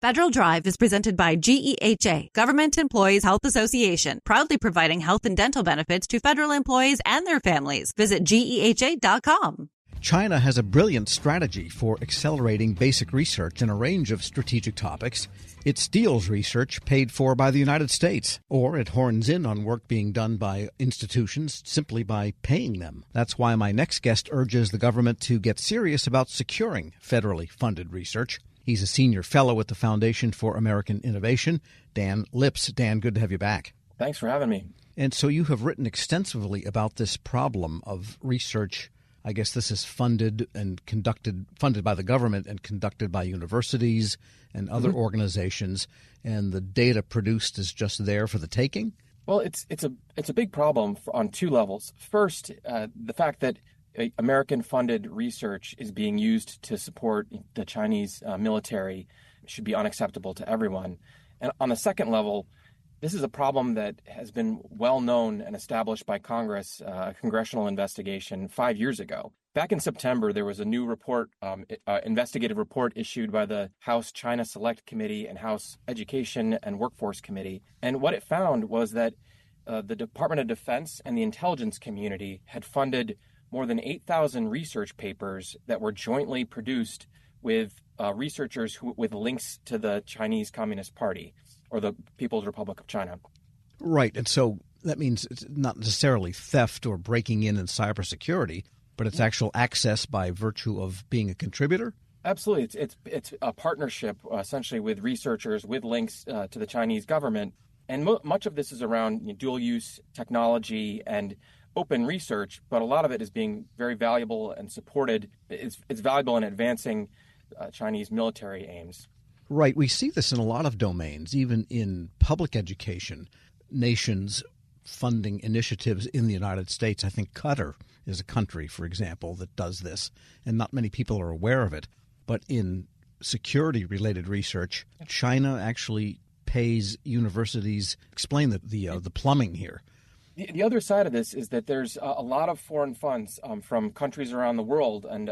Federal Drive is presented by GEHA, Government Employees Health Association, proudly providing health and dental benefits to federal employees and their families. Visit GEHA.com. China has a brilliant strategy for accelerating basic research in a range of strategic topics. It steals research paid for by the United States, or it horns in on work being done by institutions simply by paying them. That's why my next guest urges the government to get serious about securing federally funded research. He's a senior fellow at the Foundation for American Innovation, Dan Lips. Dan, good to have you back. Thanks for having me. And so you have written extensively about this problem of research. I guess this is funded by the government and conducted by universities and other organizations, and the data produced is just there for the taking? Well, it's a big problem on two levels. First, the fact that American-funded research is being used to support the Chinese military should be unacceptable to everyone. And on the second level, this is a problem that has been well known and established by Congress, a congressional investigation 5 years ago. Back in September, there was a new report, investigative report issued by the House China Select Committee and House Education and Workforce Committee. And what it found was that the Department of Defense and the intelligence community had funded more than 8,000 research papers that were jointly produced with researchers with links to the Chinese Communist Party or the People's Republic of China. Right. And so that means it's not necessarily theft or breaking in cybersecurity, but it's actual access by virtue of being a contributor? Absolutely. It's a partnership essentially with researchers with links to the Chinese government. And much of this is around dual-use technology and open research, but a lot of it is being very valuable and supported. It's valuable in advancing Chinese military aims. Right. We see this in a lot of domains, even in public education. Nations funding initiatives in the United States. I think Qatar is a country, for example, that does this, and not many people are aware of it. But in security-related research, China actually pays universities. Explain the plumbing here. The other side of this is that there's a lot of foreign funds from countries around the world and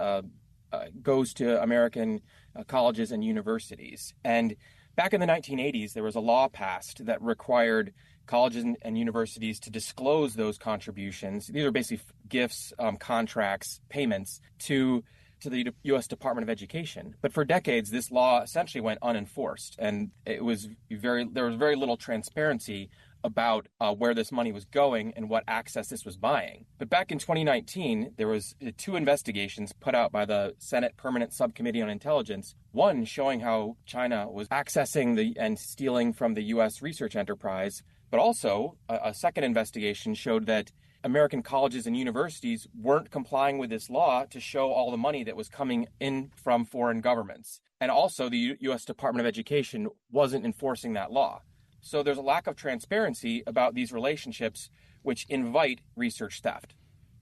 goes to American colleges and universities. And back in the 1980s, there was a law passed that required colleges and universities to disclose those contributions. These are basically gifts, contracts, payments to the U.S. Department of Education. But for decades, this law essentially went unenforced, and there was very little transparency about where this money was going and what access this was buying. But back in 2019, there was two investigations put out by the Senate Permanent Subcommittee on Intelligence, one showing how China was accessing and stealing from the U.S. research enterprise, but also a second investigation showed that American colleges and universities weren't complying with this law to show all the money that was coming in from foreign governments. And also the U.S. Department of Education wasn't enforcing that law. So there's a lack of transparency about these relationships, which invite research theft.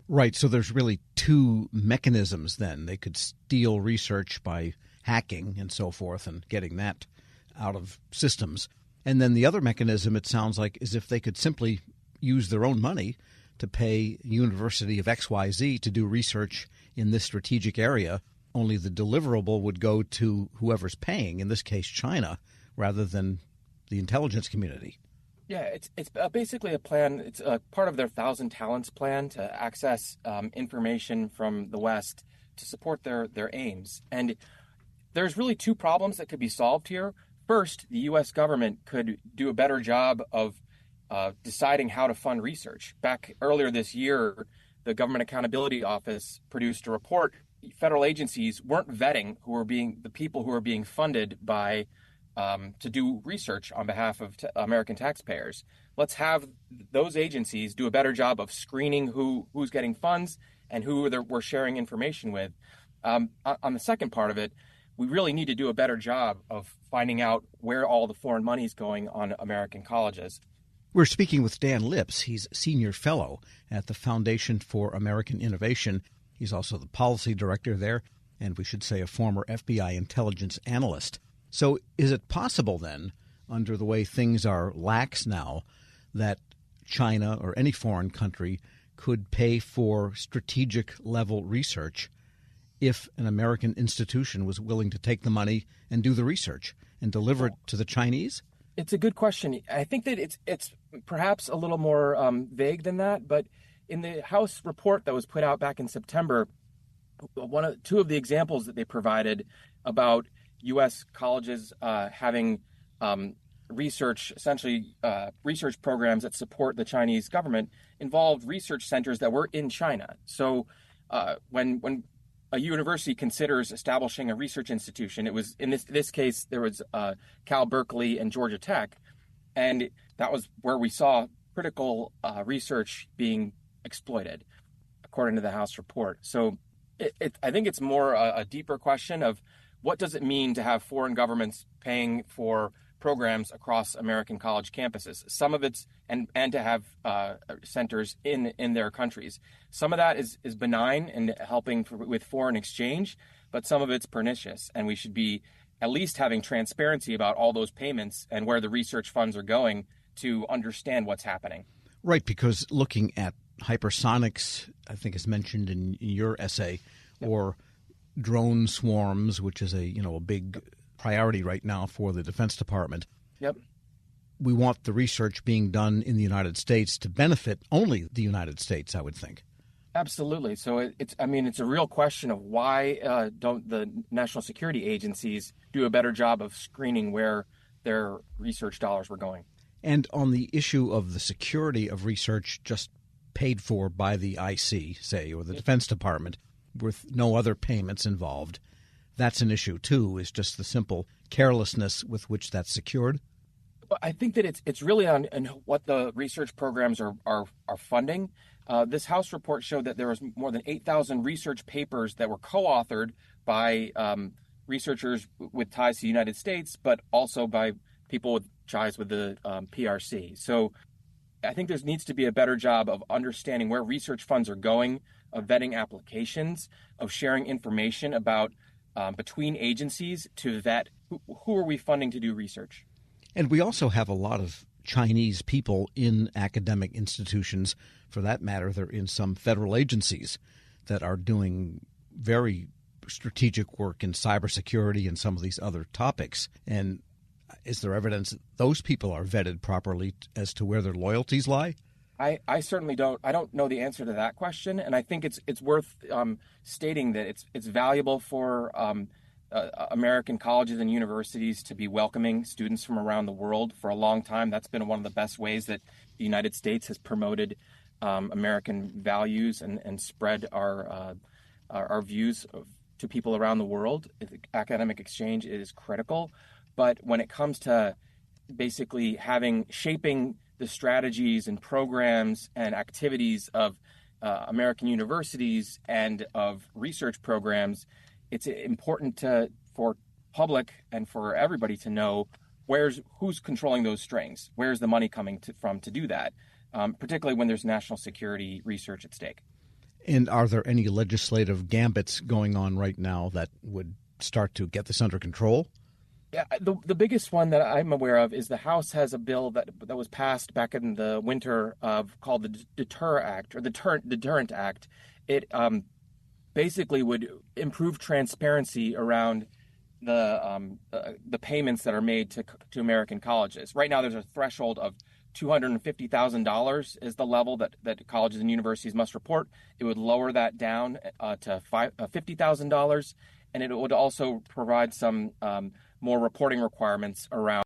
Right. So there's really two mechanisms then. They could steal research by hacking and so forth and getting that out of systems. And then the other mechanism, it sounds like, is if they could simply use their own money to pay University of XYZ to do research in this strategic area, only the deliverable would go to whoever's paying, in this case China, rather than the intelligence community. Yeah, it's basically a plan. It's a part of their 1,000 Talents plan to access information from the West to support their aims. And there's really two problems that could be solved here. First, the U.S. government could do a better job of deciding how to fund research. Back earlier this year, the Government Accountability Office produced a report. Federal agencies weren't vetting the people who are being funded by to do research on behalf of American taxpayers. Let's have those agencies do a better job of screening who's getting funds and who we're sharing information with. On the second part of it, we really need to do a better job of finding out where all the foreign money is going on American colleges. We're speaking with Dan Lips. He's senior fellow at the Foundation for American Innovation. He's also the policy director there, and we should say a former FBI intelligence analyst. So is it possible then, under the way things are lax now, that China or any foreign country could pay for strategic level research if an American institution was willing to take the money and do the research? and deliver it to the Chinese? It's a good question. I think that it's perhaps a little more vague than that, but in the House report that was put out back in September, two of the examples that they provided about U.S. colleges having research programs that support the Chinese government involved research centers that were in China. So when a university considers establishing a research institution, it was in this case there was Cal Berkeley and Georgia Tech, and that was where we saw critical research being exploited, according to the House report. So I think it's more a deeper question of what does it mean to have foreign governments paying for programs across American college campuses. Some of it's and to have centers in their countries. Some of that is benign and helping with foreign exchange, but some of it's pernicious, and we should be at least having transparency about all those payments and where the research funds are going to understand what's happening. Right, because looking at hypersonics, I think is mentioned in your essay, or drone swarms, which is a big priority right now for the Defense Department. Yep. We want the research being done in the United States to benefit only the United States, I would think. Absolutely. So it's a real question of why don't the national security agencies do a better job of screening where their research dollars were going. And on the issue of the security of research just paid for by the IC, say, or the Defense Department, with no other payments involved, that's an issue too, is just the simple carelessness with which that's secured? I think that it's really on what the research programs are funding. This House report showed that there was more than 8,000 research papers that were co-authored by researchers with ties to the United States, but also by people with ties with the PRC. So I think there needs to be a better job of understanding where research funds are going, of vetting applications, of sharing information about between agencies to vet who are we funding to do research. And we also have a lot of Chinese people in academic institutions. For that matter, they're in some federal agencies that are doing very strategic work in cybersecurity and some of these other topics. And is there evidence that those people are vetted properly as to where their loyalties lie? I certainly don't. I don't know the answer to that question, and I think it's worth stating that it's valuable for American colleges and universities to be welcoming students from around the world. For a long time, that's been one of the best ways that the United States has promoted American values and spread our views to people around the world. Academic exchange is critical, but when it comes to basically shaping the strategies and programs and activities of American universities and of research programs, it's important for public and for everybody to know who's controlling those strings, where's the money coming from to do that, particularly when there's national security research at stake. And are there any legislative gambits going on right now that would start to get this under control? Yeah, the biggest one that I'm aware of is the House has a bill that was passed back in the winter called the Deterrent Act. It basically would improve transparency around the payments that are made to American colleges. Right now, there's a threshold of $250,000 is the level that colleges and universities must report. It would lower that down to $50,000, and it would also provide some more reporting requirements around